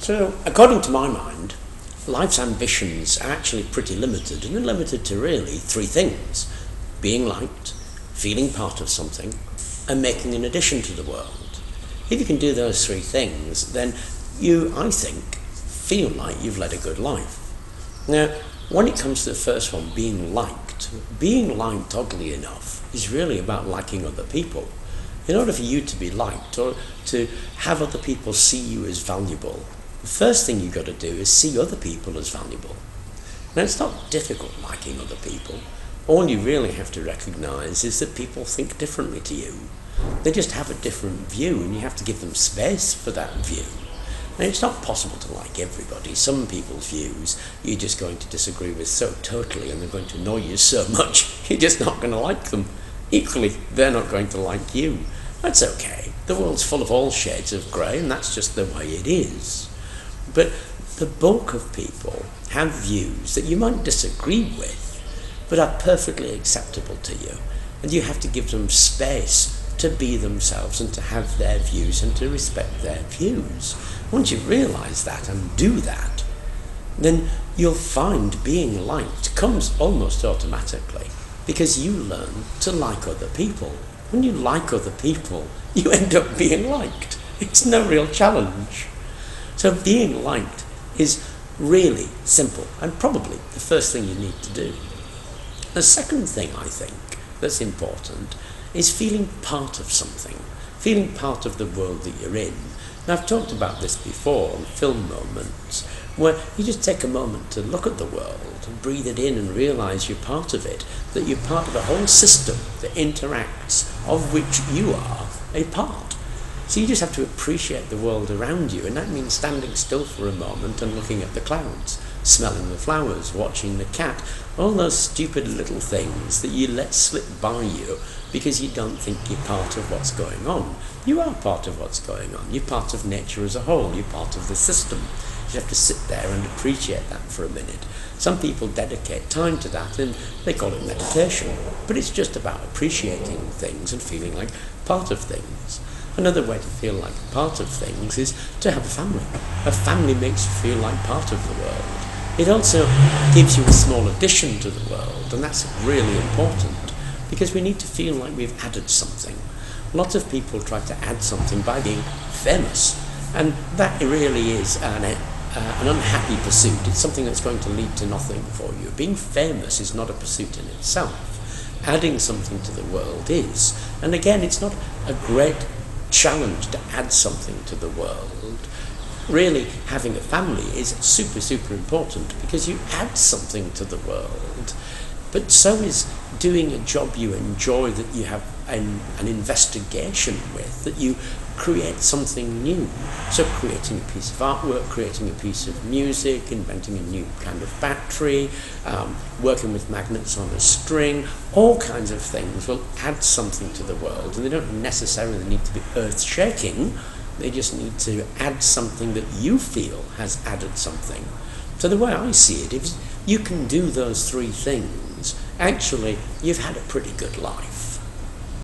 So, according to my mind, life's ambitions are actually pretty limited, and they're limited to really three things: being liked, feeling part of something, and making an addition to the world. If you can do those three things, then you, I think, feel like you've led a good life. Now, when it comes to the first one, being liked, oddly enough, is really about liking other people. In order for you to be liked, or to have other people see you as valuable, the first thing you've got to do is see other people as valuable. Now, it's not difficult liking other people. All you really have to recognise is that people think differently to you. They just have a different view, and you have to give them space for that view. Now, it's not possible to like everybody. Some people's views you're just going to disagree with so totally, and they're going to annoy you so much, you're just not going to like them. Equally, they're not going to like you. That's okay. The world's full of all shades of grey, and that's just the way it is. But the bulk of people have views that you might disagree with, but are perfectly acceptable to you. And you have to give them space to be themselves and to have their views and to respect their views. Once you realise that and do that, then you'll find being liked comes almost automatically, because you learn to like other people. When you like other people, you end up being liked. It's no real challenge. So being liked is really simple, and probably the first thing you need to do. The second thing I think that's important is feeling part of something, feeling part of the world that you're in. Now, I've talked about this before on Film Moments, where you just take a moment to look at the world and breathe it in and realise you're part of it, that you're part of a whole system that interacts, of which you are a part. So you just have to appreciate the world around you, and that means standing still for a moment and looking at the clouds, smelling the flowers, watching the cat, all those stupid little things that you let slip by you because you don't think you're part of what's going on. You are part of what's going on. You're part of nature as a whole. You're part of the system. You have to sit there and appreciate that for a minute. Some people dedicate time to that and they call it meditation, but it's just about appreciating things and feeling like part of things. Another way to feel like part of things is to have a family. A family makes you feel like part of the world. It also gives you a small addition to the world, and that's really important, because we need to feel like we've added something. Lots of people try to add something by being famous, and that really is an unhappy pursuit. It's something that's going to lead to nothing for you. Being famous is not a pursuit in itself. Adding something to the world is. And again, it's not a great challenge to add something to the world. Really, having a family is super, super important, because you add something to the world. But so is doing a job you enjoy, that you have an investigation with, that you create something new. So creating a piece of artwork, creating a piece of music, inventing a new kind of battery, working with magnets on a string, all kinds of things will add something to the world, and they don't necessarily need to be earth-shaking. They just need to add something that you feel has added something. So the way I see it, if you can do those three things, actually you've had a pretty good life.